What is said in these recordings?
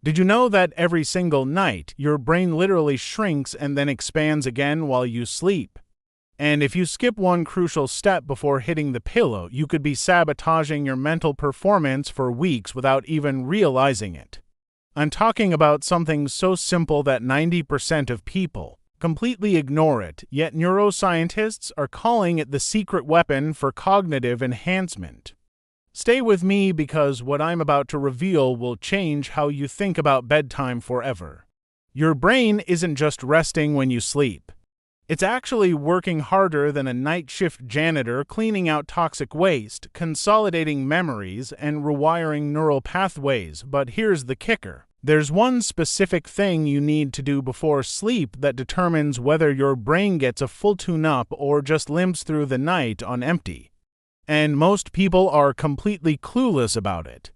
Did you know that every single night, your brain literally shrinks and then expands again while you sleep? And if you skip one crucial step before hitting the pillow, you could be sabotaging your mental performance for weeks without even realizing it. I'm talking about something so simple that 90% of people completely ignore it, yet neuroscientists are calling it the secret weapon for cognitive enhancement. Stay with me because what I'm about to reveal will change how you think about bedtime forever. Your brain isn't just resting when you sleep. It's actually working harder than a night shift janitor cleaning out toxic waste, consolidating memories, and rewiring neural pathways. But here's the kicker. There's one specific thing you need to do before sleep that determines whether your brain gets a full tune-up or just limps through the night on empty. And most people are completely clueless about it.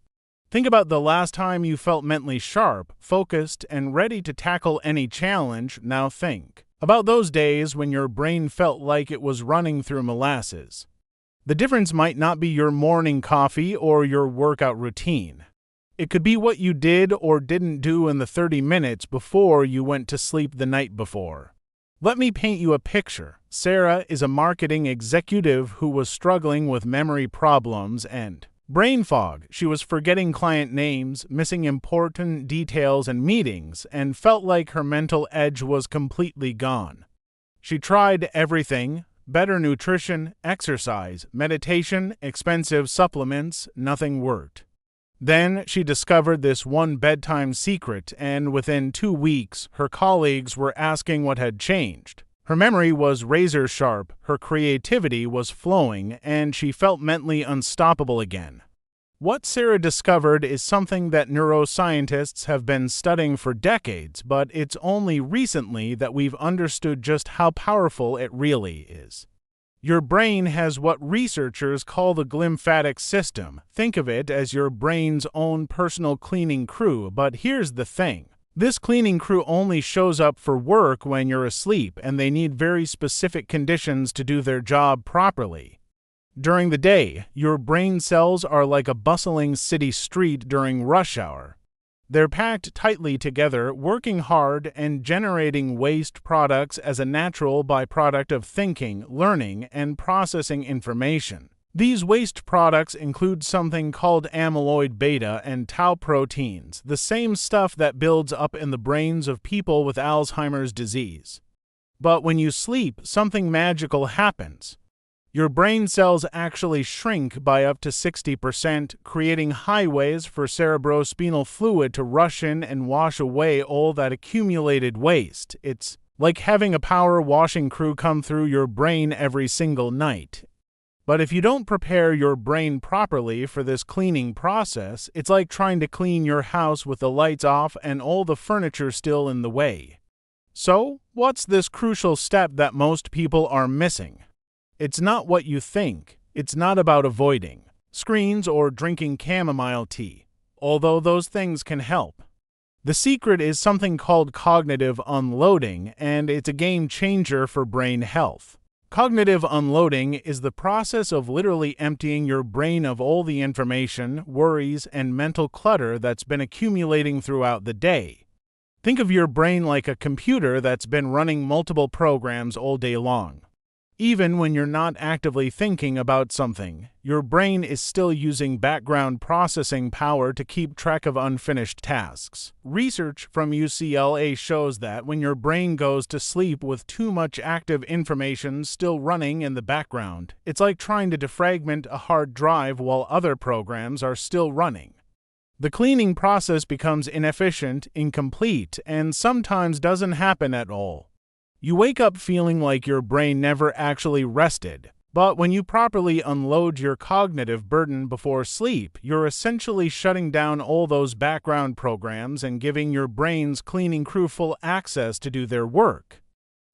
Think about the last time you felt mentally sharp, focused, and ready to tackle any challenge. Now think about those days when your brain felt like it was running through molasses. The difference might not be your morning coffee or your workout routine. It could be what you did or didn't do in the 30 minutes before you went to sleep the night before. Let me paint you a picture. Sarah is a marketing executive who was struggling with memory problems and brain fog. She was forgetting client names, missing important details and meetings, and felt like her mental edge was completely gone. She tried everything: better nutrition, exercise, meditation, expensive supplements. Nothing worked. Then she discovered this one bedtime secret, and within 2 weeks, her colleagues were asking what had changed. Her memory was razor sharp, her creativity was flowing, and she felt mentally unstoppable again. What Sarah discovered is something that neuroscientists have been studying for decades, but it's only recently that we've understood just how powerful it really is. Your brain has what researchers call the glymphatic system. Think of it as your brain's own personal cleaning crew, but here's the thing. This cleaning crew only shows up for work when you're asleep, and they need very specific conditions to do their job properly. During the day, your brain cells are like a bustling city street during rush hour. They're packed tightly together, working hard and generating waste products as a natural byproduct of thinking, learning, and processing information. These waste products include something called amyloid beta and tau proteins, the same stuff that builds up in the brains of people with Alzheimer's disease. But when you sleep, something magical happens. Your brain cells actually shrink by up to 60%, creating highways for cerebrospinal fluid to rush in and wash away all that accumulated waste. It's like having a power washing crew come through your brain every single night. But if you don't prepare your brain properly for this cleaning process, it's like trying to clean your house with the lights off and all the furniture still in the way. So, what's this crucial step that most people are missing? It's not what you think. It's not about avoiding screens or drinking chamomile tea, although those things can help. The secret is something called cognitive unloading, and it's a game changer for brain health. Cognitive unloading is the process of literally emptying your brain of all the information, worries, and mental clutter that's been accumulating throughout the day. Think of your brain like a computer that's been running multiple programs all day long. Even when you're not actively thinking about something, your brain is still using background processing power to keep track of unfinished tasks. Research from UCLA shows that when your brain goes to sleep with too much active information still running in the background, it's like trying to defragment a hard drive while other programs are still running. The cleaning process becomes inefficient, incomplete, and sometimes doesn't happen at all. You wake up feeling like your brain never actually rested, but when you properly unload your cognitive burden before sleep, you're essentially shutting down all those background programs and giving your brain's cleaning crew full access to do their work.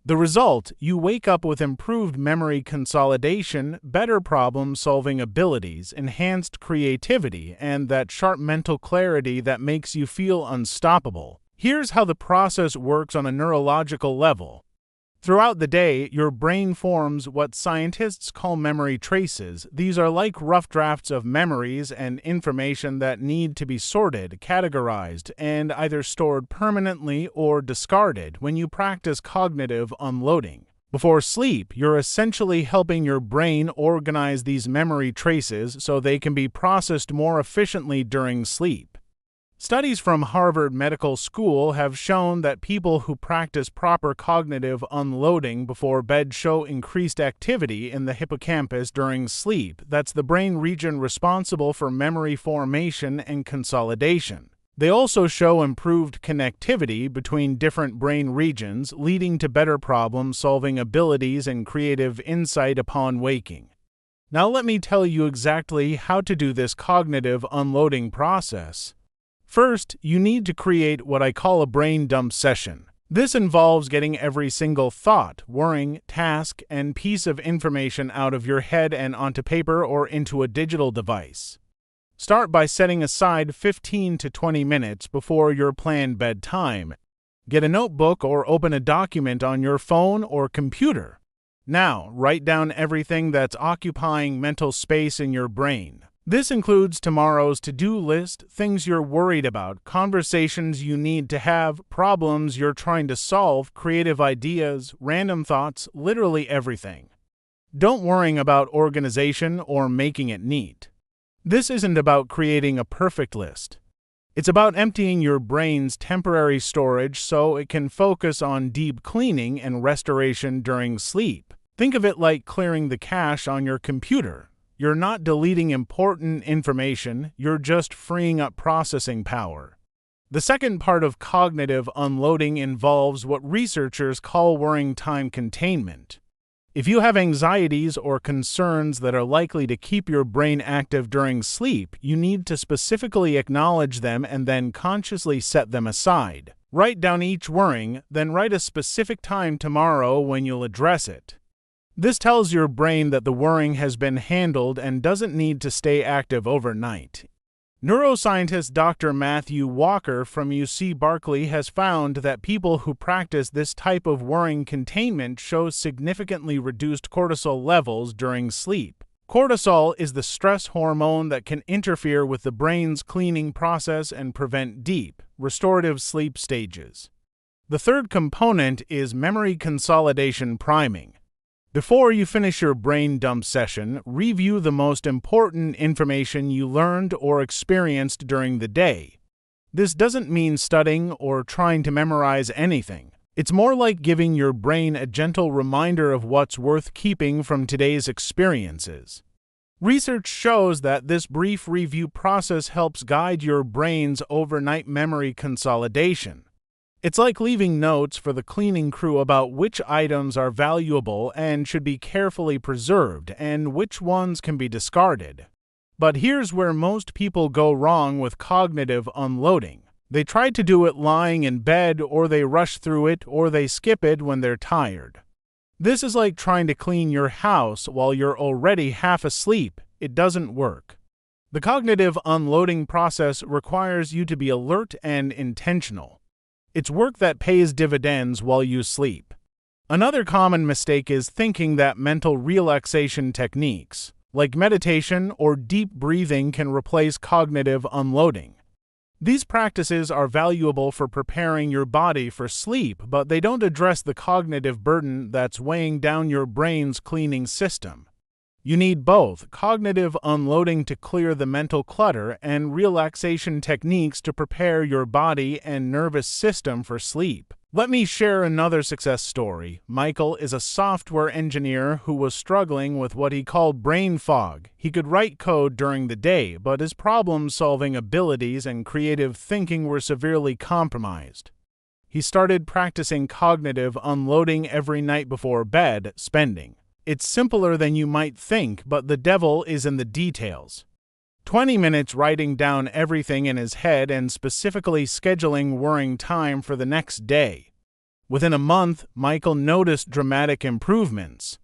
The result, you wake up with improved memory consolidation, better problem-solving abilities, enhanced creativity, and that sharp mental clarity that makes you feel unstoppable. Here's how the process works on a neurological level. Throughout the day, your brain forms what scientists call memory traces. These are like rough drafts of memories and information that need to be sorted, categorized, and either stored permanently or discarded when you practice cognitive unloading. Before sleep, you're essentially helping your brain organize these memory traces so they can be processed more efficiently during sleep. Studies from Harvard Medical School have shown that people who practice proper cognitive unloading before bed show increased activity in the hippocampus during sleep. That's the brain region responsible for memory formation and consolidation. They also show improved connectivity between different brain regions, leading to better problem-solving abilities and creative insight upon waking. Now let me tell you exactly how to do this cognitive unloading process. First, you need to create what I call a brain dump session. This involves getting every single thought, worrying, task, and piece of information out of your head and onto paper or into a digital device. Start by setting aside 15 to 20 minutes before your planned bedtime. Get a notebook or open a document on your phone or computer. Now, write down everything that's occupying mental space in your brain. This includes tomorrow's to-do list, things you're worried about, conversations you need to have, problems you're trying to solve, creative ideas, random thoughts, literally everything. Don't worry about organization or making it neat. This isn't about creating a perfect list. It's about emptying your brain's temporary storage so it can focus on deep cleaning and restoration during sleep. Think of it like clearing the cache on your computer. You're not deleting important information, you're just freeing up processing power. The second part of cognitive unloading involves what researchers call worrying time containment. If you have anxieties or concerns that are likely to keep your brain active during sleep, you need to specifically acknowledge them and then consciously set them aside. Write down each worrying, then write a specific time tomorrow when you'll address it. This tells your brain that the worrying has been handled and doesn't need to stay active overnight. Neuroscientist Dr. Matthew Walker from UC Berkeley has found that people who practice this type of worrying containment show significantly reduced cortisol levels during sleep. Cortisol is the stress hormone that can interfere with the brain's cleaning process and prevent deep, restorative sleep stages. The third component is memory consolidation priming. Before you finish your brain dump session, review the most important information you learned or experienced during the day. This doesn't mean studying or trying to memorize anything. It's more like giving your brain a gentle reminder of what's worth keeping from today's experiences. Research shows that this brief review process helps guide your brain's overnight memory consolidation. It's like leaving notes for the cleaning crew about which items are valuable and should be carefully preserved and which ones can be discarded. But here's where most people go wrong with cognitive unloading. They try to do it lying in bed, or they rush through it, or they skip it when they're tired. This is like trying to clean your house while you're already half asleep. It doesn't work. The cognitive unloading process requires you to be alert and intentional. It's work that pays dividends while you sleep. Another common mistake is thinking that mental relaxation techniques, like meditation or deep breathing, can replace cognitive unloading. These practices are valuable for preparing your body for sleep, but they don't address the cognitive burden that's weighing down your brain's cleaning system. You need both cognitive unloading to clear the mental clutter and relaxation techniques to prepare your body and nervous system for sleep. Let me share another success story. Michael is a software engineer who was struggling with what he called brain fog. He could write code during the day, but his problem-solving abilities and creative thinking were severely compromised. He started practicing cognitive unloading every night before bed, spending. It's simpler than you might think, but the devil is in the details. 20 minutes writing down everything in his head and specifically scheduling worrying time for the next day. Within a month, Michael noticed dramatic improvements.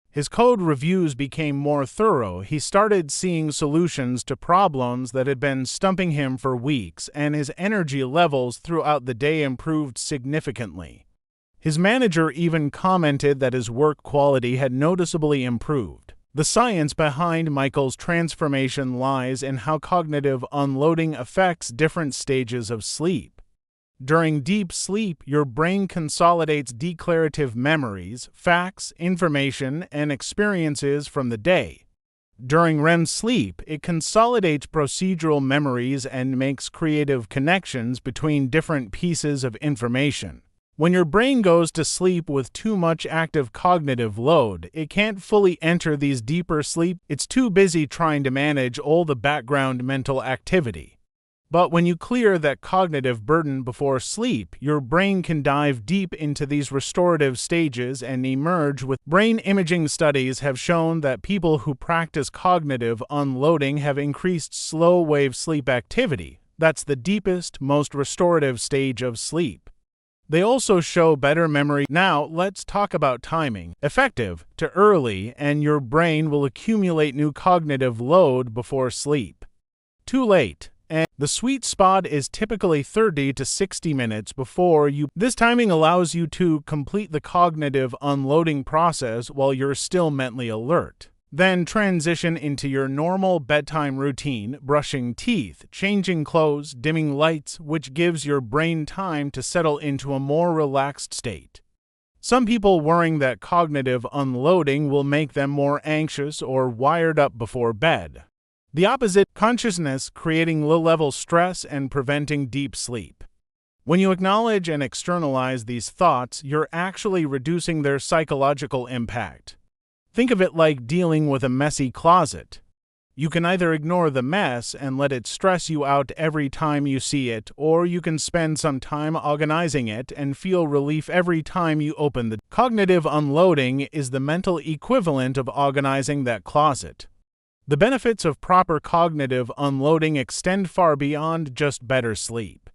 His code reviews became more thorough. He started seeing solutions to problems that had been stumping him for weeks, and his energy levels throughout the day improved significantly. His manager even commented that his work quality had noticeably improved. The science behind Michael's transformation lies in how cognitive unloading affects different stages of sleep. During deep sleep, your brain consolidates declarative memories, facts, information, and experiences from the day. During REM sleep, it consolidates procedural memories and makes creative connections between different pieces of information. When your brain goes to sleep with too much active cognitive load, it can't fully enter these deeper sleep. It's too busy trying to manage all the background mental activity. But when you clear that cognitive burden before sleep, your brain can dive deep into these restorative stages and emerge with brain imaging. Studies have shown that people who practice cognitive unloading have increased slow-wave sleep activity. That's the deepest, most restorative stage of sleep. They also show better memory. Now, let's talk about timing. Effective to early, and your brain will accumulate new cognitive load before sleep. Too late, and the sweet spot is typically 30 to 60 minutes before you. This timing allows you to complete the cognitive unloading process while you're still mentally alert. Then transition into your normal bedtime routine, brushing teeth, changing clothes, dimming lights, which gives your brain time to settle into a more relaxed state. Some people worrying that cognitive unloading will make them more anxious or wired up before bed. The opposite, consciousness creating low-level stress and preventing deep sleep. When you acknowledge and externalize these thoughts, you're actually reducing their psychological impact. Think of it like dealing with a messy closet. You can either ignore the mess and let it stress you out every time you see it, or you can spend some time organizing it and feel relief every time you open the. Cognitive unloading is the mental equivalent of organizing that closet. The benefits of proper cognitive unloading extend far beyond just better sleep.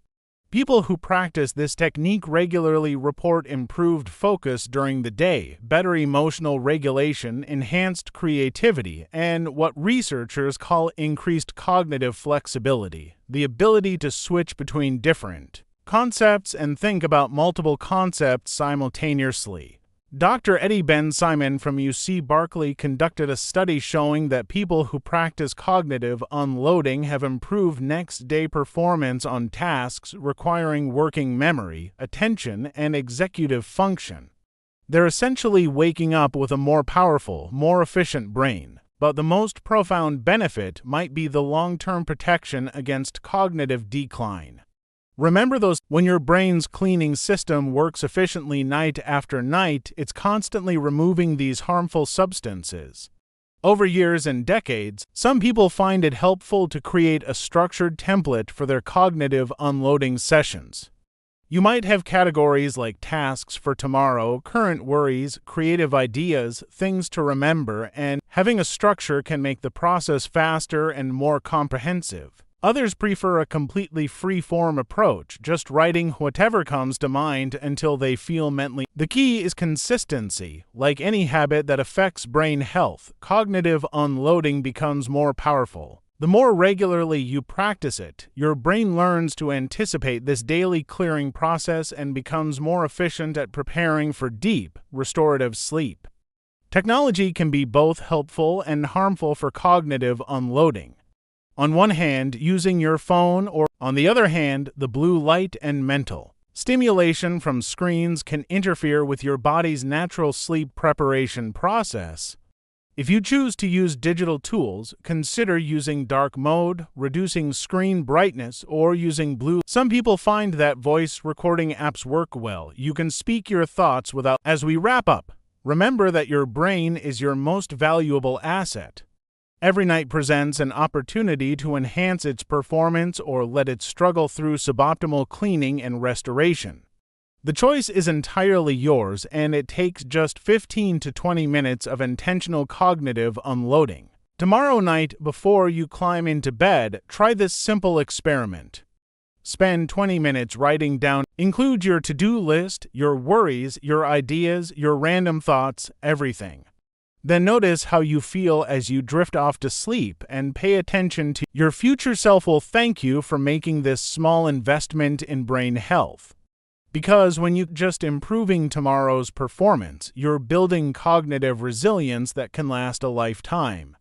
People who practice this technique regularly report improved focus during the day, better emotional regulation, enhanced creativity, and what researchers call increased cognitive flexibility, the ability to switch between different concepts and think about multiple concepts simultaneously. Dr. Eddie Ben Simon from UC Berkeley conducted a study showing that people who practice cognitive unloading have improved next-day performance on tasks requiring working memory, attention, and executive function. They're essentially waking up with a more powerful, more efficient brain. But the most profound benefit might be the long-term protection against cognitive decline. Remember those, when your brain's cleaning system works efficiently night after night, it's constantly removing these harmful substances. Over years and decades, some people find it helpful to create a structured template for their cognitive unloading sessions. You might have categories like tasks for tomorrow, current worries, creative ideas, things to remember, and having a structure can make the process faster and more comprehensive. Others prefer a completely free-form approach, just writing whatever comes to mind until they feel mentally. The key is consistency. Like any habit that affects brain health, cognitive unloading becomes more powerful. The more regularly you practice it, your brain learns to anticipate this daily clearing process and becomes more efficient at preparing for deep, restorative sleep. Technology can be both helpful and harmful for cognitive unloading. On one hand, using your phone, or on the other hand, the blue light and mental stimulation from screens can interfere with your body's natural sleep preparation process. If you choose to use digital tools, consider using dark mode, reducing screen brightness, or using blue. Some people find that voice recording apps work well. You can speak your thoughts without. As we wrap up, remember that your brain is your most valuable asset. Every night presents an opportunity to enhance its performance or let it struggle through suboptimal cleaning and restoration. The choice is entirely yours, and it takes just 15 to 20 minutes of intentional cognitive unloading. Tomorrow night, before you climb into bed, try this simple experiment. Spend 20 minutes writing down. Include your to-do list, your worries, your ideas, your random thoughts, everything. Then notice how you feel as you drift off to sleep and pay attention to your future self will thank you for making this small investment in brain health. Because when you're just improving tomorrow's performance, you're building cognitive resilience that can last a lifetime.